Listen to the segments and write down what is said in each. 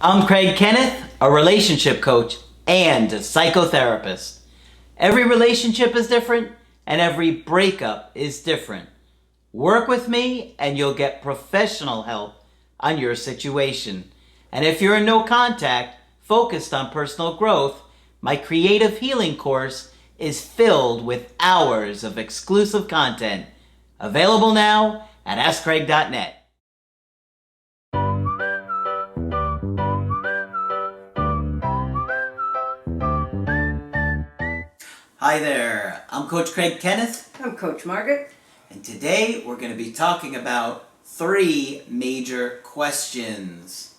I'm Kenneth, a relationship coach and a psychotherapist. Every relationship is different and every breakup is different. Work with me and you'll get professional help on your situation. And if you're in no contact, focused on personal growth, my creative healing course is filled with hours of exclusive content. Available now at AskCraig.net. Hi there, I'm Coach Craig Kenneth. I'm Coach Margaret. And today we're going to be talking about 3 major questions.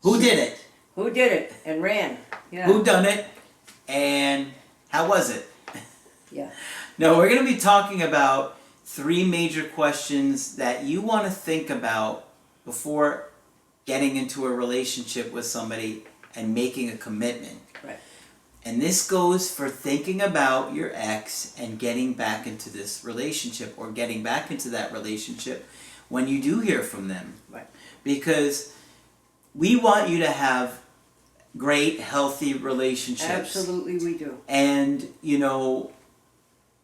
Who did it? Who did it and ran? Yeah. Who done it? And how was it? Yeah. No, we're going to be talking about 3 major questions that you want to think about before getting into a relationship with somebody and making a commitment. Right. And this goes for thinking about your ex and getting back into this relationship or getting back into that relationship when you do hear from them. Right. Because we want you to have great, healthy relationships. Absolutely we do. And,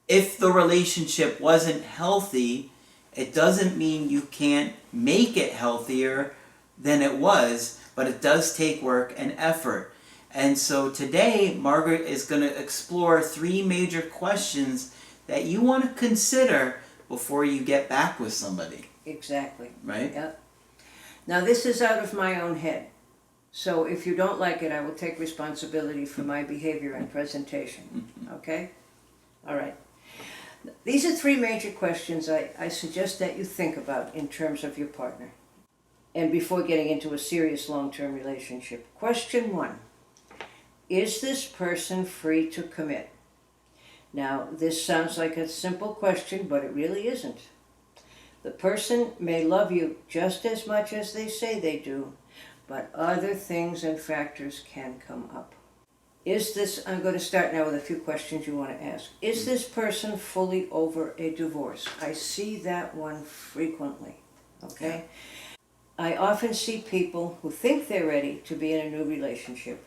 if the relationship wasn't healthy, it doesn't mean you can't make it healthier than it was, but it does take work and effort. And so today, Margaret is going to explore 3 major questions that you want to consider before you get back with somebody. Exactly. Right? Yep. Now this is out of my own head. So if you don't like it, I will take responsibility for my behavior and presentation. Okay? All right. These are 3 major questions I suggest that you think about in terms of your partner and before getting into a serious long-term relationship. Question 1. Is this person free to commit? Now, this sounds like a simple question, but it really isn't. The person may love you just as much as they say they do, but other things and factors can come up. I'm going to start now with a few questions you want to ask. Is this person fully over a divorce? I see that one frequently, okay? I often see people who think they're ready to be in a new relationship,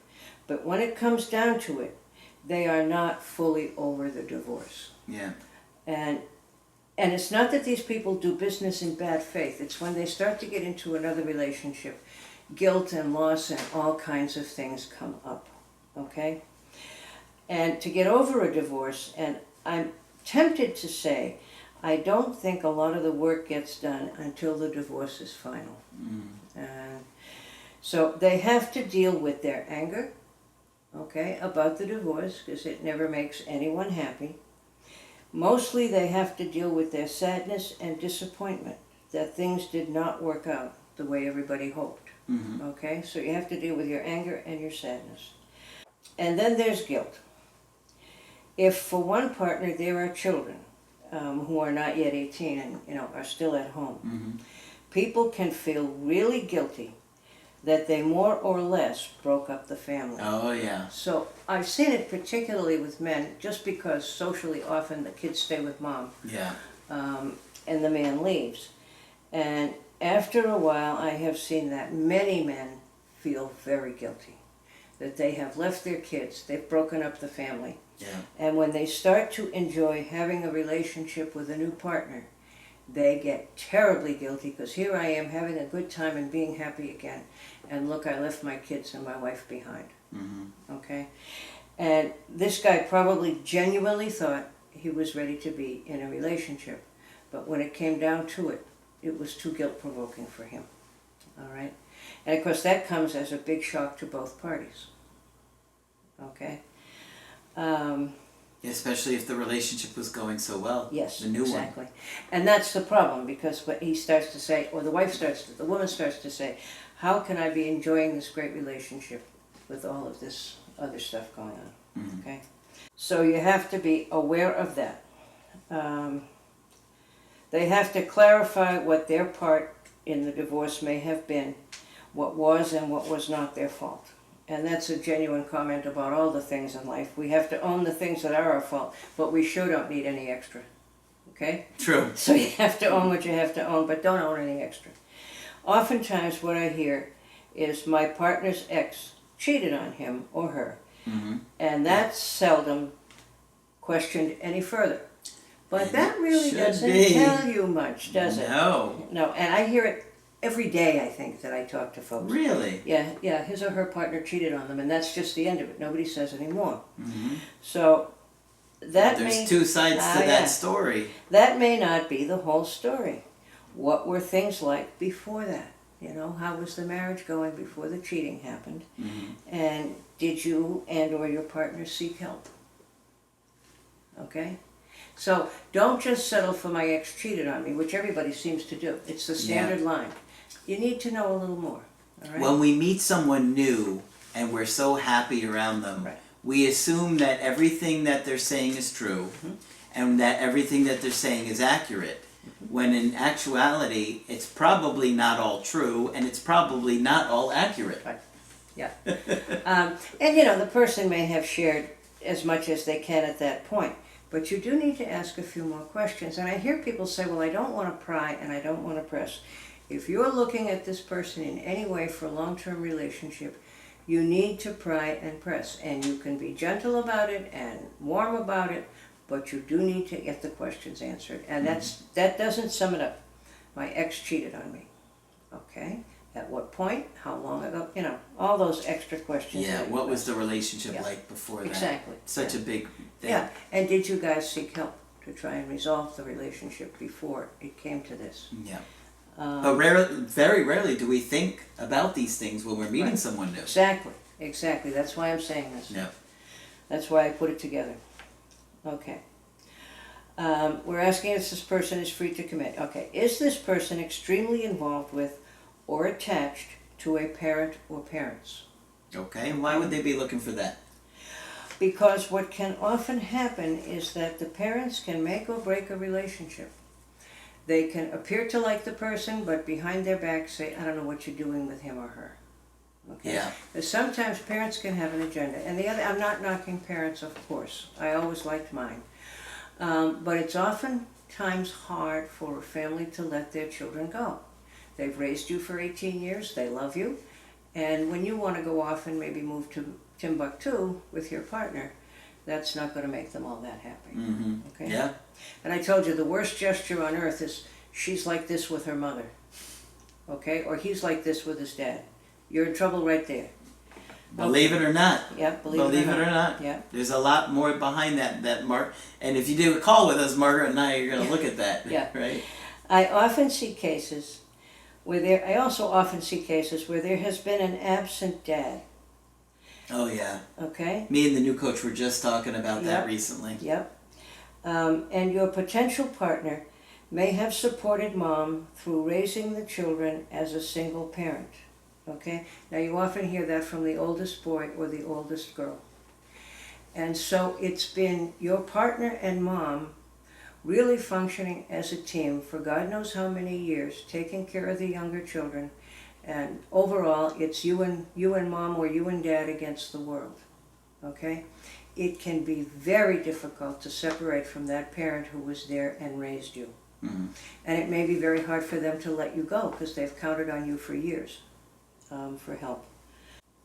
but when it comes down to it, they are not fully over the divorce. Yeah. And it's not that these people do business in bad faith. It's when they start to get into another relationship, guilt and loss and all kinds of things come up, okay? And to get over a divorce, and I'm tempted to say, I don't think a lot of the work gets done until the divorce is final. So they have to deal with their anger, okay, about the divorce, because it never makes anyone happy. Mostly they have to deal with their sadness and disappointment that things did not work out the way everybody hoped. Okay, so you have to deal with your anger and your sadness. And then there's guilt. If for one partner there are children who are not yet 18 and are still at home, people can feel really guilty that they more or less broke up the family. Oh, yeah. So I've seen it particularly with men, just because socially often the kids stay with mom. Yeah. And the man leaves. And after a while, I have seen that many men feel very guilty, that they have left their kids, they've broken up the family. Yeah. And when they start to enjoy having a relationship with a new partner, they get terribly guilty, because here I am having a good time and being happy again, and look, I left my kids and my wife behind. Okay? And this guy probably genuinely thought he was ready to be in a relationship, but when it came down to it, it was too guilt-provoking for him. All right? And of course that comes as a big shock to both parties. Okay? Especially if the relationship was going so well. Yes, the new exactly. one. And that's the problem, because what he starts to say, or the woman starts to say, how can I be enjoying this great relationship with all of this other stuff going on? Okay? So you have to be aware of that. They have to clarify what their part in the divorce may have been, what was and what was not their fault. And that's a genuine comment about all the things in life. We have to own the things that are our fault, but we sure don't need any extra. Okay? True. So you have to own what you have to own, but don't own any extra. Oftentimes what I hear is my partner's ex cheated on him or her. Mm-hmm. And that's seldom questioned any further. But And that really should doesn't be. tell you much, does it? No. No, and I hear it every day, I think, that I talk to folks. Really? Yeah, his or her partner cheated on them, and that's just the end of it. Nobody says anymore. Mm-hmm. So that There's two sides to that yeah. story. That may not be the whole story. What were things like before that? You know, how was the marriage going before the cheating happened? Mm-hmm. And did you and or your partner seek help? Okay? So don't just settle for my ex cheated on me, which everybody seems to do. It's the standard line. You need to know a little more. All right? When we meet someone new and we're so happy around them, Right. we assume that everything that they're saying is true and that everything that they're saying is accurate. When in actuality, it's probably not all true and it's probably not all accurate. Right. Yeah. And you know, the person may have shared as much as they can at that point. But you do need to ask a few more questions. And I hear people say, well, I don't want to pry and I don't want to press. If you're looking at this person in any way for a long-term relationship, you need to pry and press. And you can be gentle about it and warm about it, but you do need to get the questions answered. And that doesn't sum it up. My ex cheated on me. Okay. At what point? How long ago? You know, all those extra questions. Yeah, what was the relationship like before that? Exactly. Such a big thing. Yeah, and did you guys seek help to try and resolve the relationship before it came to this? Yeah. But very rarely do we think about these things when we're meeting Right. someone new. Exactly. That's why I'm saying this. Yeah. That's why I put it together. Okay. We're asking if this person is free to commit. Okay. Is this person extremely involved with or attached to a parent or parents? Okay, and why would they be looking for that? Because what can often happen is that the parents can make or break a relationship. They can appear to like the person, but behind their back say, I don't know what you're doing with him or her. Okay? Yeah. But sometimes parents can have an agenda. And the other, I'm not knocking parents, of course. I always liked mine. But it's oftentimes hard for a family to let their children go. They've raised you for 18 years, they love you, and when you want to go off and maybe move to Timbuktu with your partner, that's not going to make them all that happy. Mm-hmm. Okay? Yeah. And I told you the worst gesture on earth is she's like this with her mother, okay? Or he's like this with his dad. You're in trouble right there. Believe it or not. Yeah, believe it or not. Yeah. There's a lot more behind that, Mark. And if you do a call with us, Margaret and I are going to look at that. Yeah. Right? I often see cases I also often see cases where there has been an absent dad. Oh, yeah. Okay? Me and the new coach were just talking about that Yep. recently. Yep. And your potential partner may have supported mom through raising the children as a single parent. Okay? Now you often hear that from the oldest boy or the oldest girl. And so it's been your partner and mom really functioning as a team for God knows how many years, taking care of the younger children, and overall it's you and mom or you and dad against the world. Okay? It can be very difficult to separate from that parent who was there and raised you. Mm-hmm. And it may be very hard for them to let you go because they've counted on you for years for help.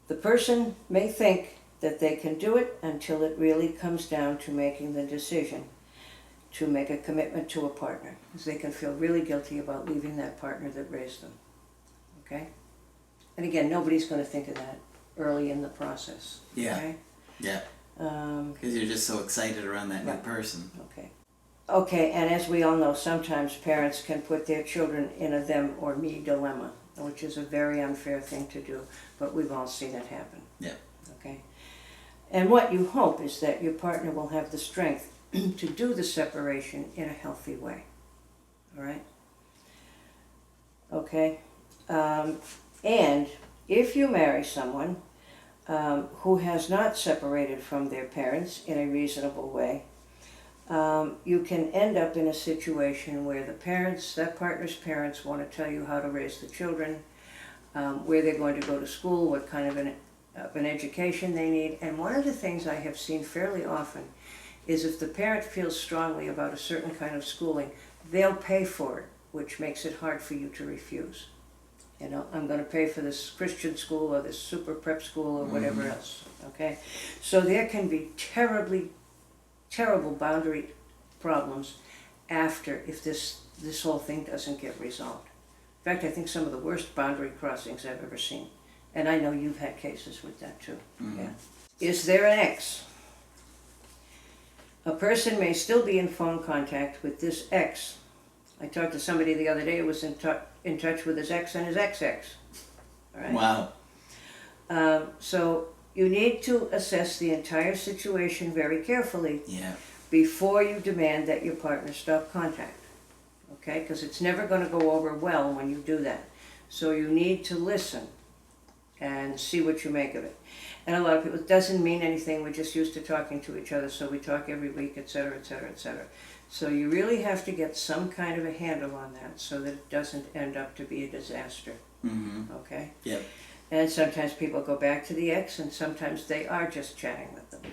The person may think that they can do it until it really comes down to making the decision to make a commitment to a partner, because they can feel really guilty about leaving that partner that raised them. Okay? And again, nobody's going to think of that early in the process. Yeah. Okay? Yeah. Because you're just so excited around that new person. Okay. Okay, and as we all know, sometimes parents can put their children in a them or me dilemma, which is a very unfair thing to do, but we've all seen it happen. Yeah. Okay? And what you hope is that your partner will have the strength to do the separation in a healthy way. All right? Okay? And if you marry someone who has not separated from their parents in a reasonable way, you can end up in a situation where that partner's parents want to tell you how to raise the children, where they're going to go to school, what kind of an education they need. And one of the things I have seen fairly often is if the parent feels strongly about a certain kind of schooling, they'll pay for it, which makes it hard for you to refuse. You know, I'm going to pay for this Christian school or this super prep school or whatever else. Okay? So there can be terrible boundary problems after if this whole thing doesn't get resolved. In fact, I think some of the worst boundary crossings I've ever seen. And I know you've had cases with that too. Yeah. Is there an ex? A person may still be in phone contact with this ex. I talked to somebody the other day who was in touch with his ex and his ex-ex. All right? Wow. So you need to assess the entire situation very carefully Yeah. before you demand that your partner stop contact. Okay? Because it's never going to go over well when you do that. So you need to listen and see what you make of it. And a lot of people, it doesn't mean anything, we're just used to talking to each other, so we talk every week, etc., etc., etc. So you really have to get some kind of a handle on that so that it doesn't end up to be a disaster. Okay? Yep. And sometimes people go back to the ex, and sometimes they are just chatting with them.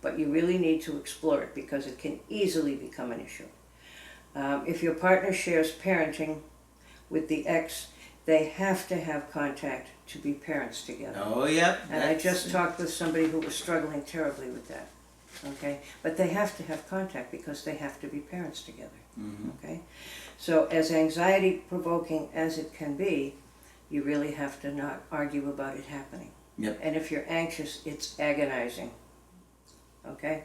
But you really need to explore it because it can easily become an issue. If your partner shares parenting with the ex, they have to have contact to be parents together. Oh, yep. And I just talked with somebody who was struggling terribly with that. Okay? But they have to have contact because they have to be parents together. Okay? So as anxiety-provoking as it can be, you really have to not argue about it happening. Yep. And if you're anxious, it's agonizing. Okay?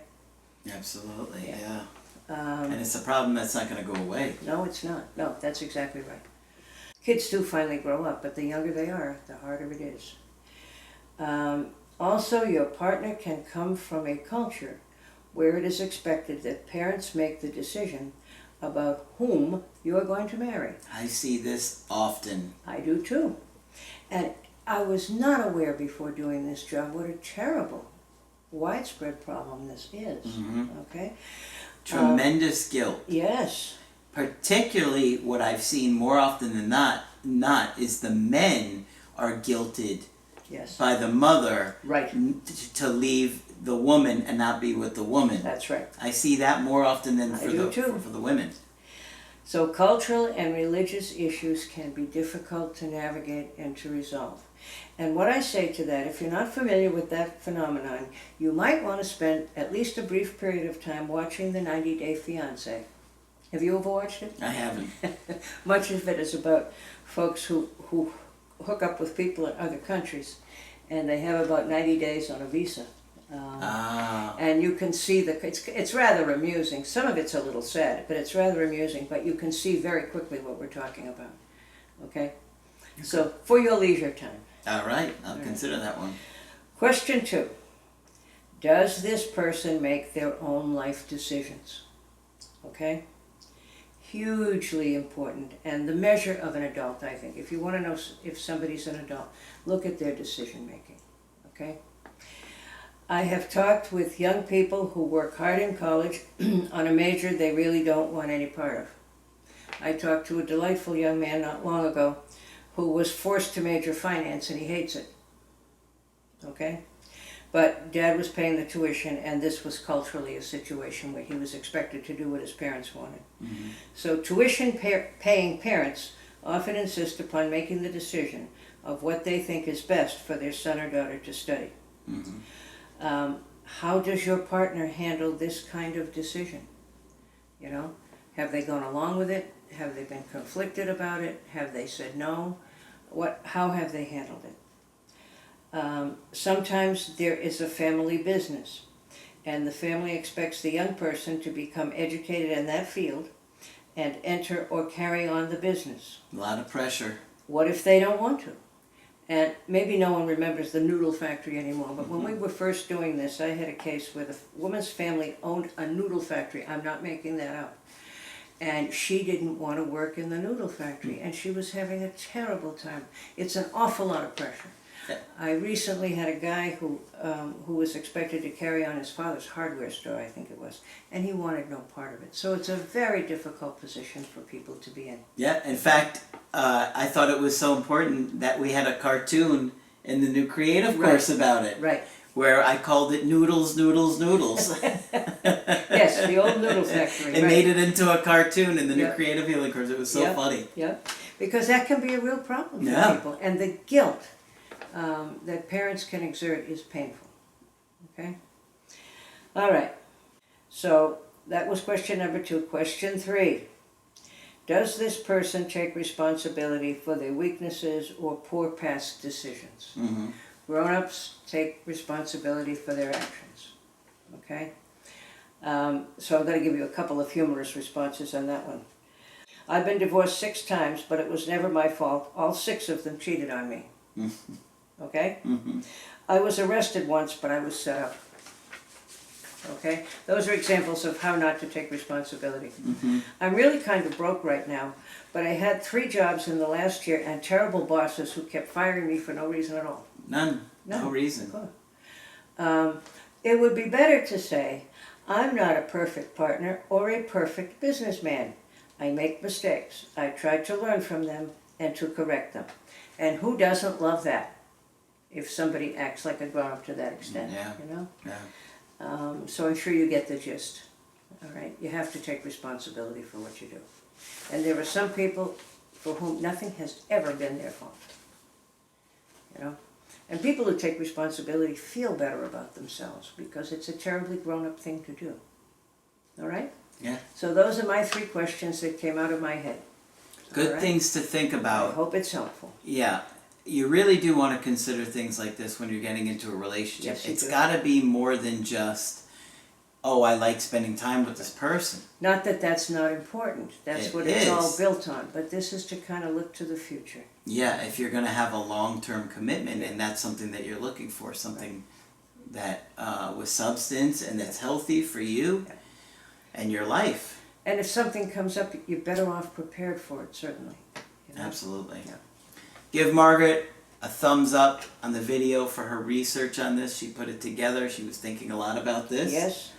Absolutely, Yeah. yeah. And it's a problem that's not going to go away. No, it's not. No, that's exactly right. Kids do finally grow up, but the younger they are, the harder it is. Also, your partner can come from a culture where it is expected that parents make the decision about whom you are going to marry. I see this often. I do too. And I was not aware before doing this job what a terrible, widespread problem this is. Okay? Tremendous guilt. Yes. Particularly what I've seen more often than not is the men are guilted Yes. by the mother Right. to leave the woman and not be with the woman. That's right. I see that more often than I for do too. for the women. So cultural and religious issues can be difficult to navigate and to resolve. And what I say to that, if you're not familiar with that phenomenon, you might want to spend at least a brief period of time watching the 90 Day Fiancé. Have you ever watched it? I haven't. Much of it is about folks who hook up with people in other countries, and they have about 90 days on a visa. And you can see it's rather amusing. Some of it's a little sad, but it's rather amusing. But you can see very quickly what we're talking about. Okay? So for your leisure time. All right, I'll consider that one. Question 2. Does this person make their own life decisions? Okay? Hugely important, and the measure of an adult, I think. If you want to know if somebody's an adult, look at their decision making. Okay? I have talked with young people who work hard in college on a major they really don't want any part of. I talked to a delightful young man not long ago who was forced to major finance and he hates it. Okay? But Dad was paying the tuition, and this was culturally a situation where he was expected to do what his parents wanted. So tuition-paying parents often insist upon making the decision of what they think is best for their son or daughter to study. How does your partner handle this kind of decision? You know, have they gone along with it? Have they been conflicted about it? Have they said no? How have they handled it? Sometimes there is a family business, and the family expects the young person to become educated in that field and enter or carry on the business. A lot of pressure. What if they don't want to? And maybe no one remembers the noodle factory anymore, but when we were first doing this, I had a case where the woman's family owned a noodle factory. I'm not making that up. And she didn't want to work in the noodle factory, and she was having a terrible time. It's an awful lot of pressure. I recently had a guy who was expected to carry on his father's hardware store, I think it was, and he wanted no part of it. So it's a very difficult position for people to be in. Yeah, in fact, I thought it was so important that we had a cartoon in the new creative course about it. Right. Where I called it Noodles, Noodles, Noodles. Yes, the old noodle factory. It made it into a cartoon in the new creative healing course. It was so funny. Yeah. Because that can be a real problem for Yeah. people. And the guilt that parents can exert is painful. Okay? All right. So that was question number 2. Question 3. Does this person take responsibility for their weaknesses or poor past decisions? Mm-hmm. Grown-ups take responsibility for their actions. Okay? So I'm going to give you a couple of humorous responses on that one. I've been divorced 6 times, but it was never my fault. All 6 of them cheated on me. Okay? Mm-hmm. I was arrested once, but I was set up. Okay? Those are examples of how not to take responsibility. Mm-hmm. I'm really kind of broke right now, but I had 3 jobs in the last year and terrible bosses who kept firing me for no reason at all. None. No reason. It would be better to say, I'm not a perfect partner or a perfect businessman. I make mistakes. I try to learn from them and to correct them. And who doesn't love that? If somebody acts like a grown-up to that extent, Yeah. you know? Yeah. So I'm sure you get the gist. All right? You have to take responsibility for what you do. And there are some people for whom nothing has ever been their fault. You know? And people who take responsibility feel better about themselves because it's a terribly grown-up thing to do. All right? Yeah. So those are my 3 questions that came out of my head. Good All right? things to think I about. hope it's helpful. Yeah. You really do want to consider things like this when you're getting into a relationship. Yes, you It's do. got to be more than just, oh, I like spending time with this person. Not that that's not important. That's It what it's all is. built on. But this is to kind of look to the future. Yeah, if you're going to have a long-term commitment and that's something that you're looking for, something that with substance and that's healthy for you and your life. And if something comes up, you're better off prepared for it, certainly. You know? Absolutely. Yeah. Give Margaret a thumbs up on the video for her research on this. She put it together. She was thinking a lot about this. Yes.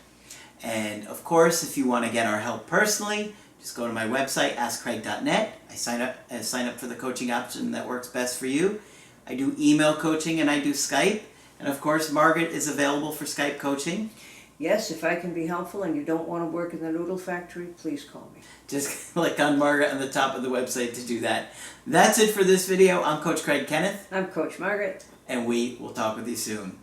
And of course, if you want to get our help personally, just go to my website, askcraig.net. I sign up for the coaching option that works best for you. I do email coaching and I do Skype. And of course, Margaret is available for Skype coaching. Yes, if I can be helpful and you don't want to work in the noodle factory, please call me. Just click on Margaret on the top of the website to do that. That's it for this video. I'm Coach Craig Kenneth. I'm Coach Margaret. And we will talk with you soon.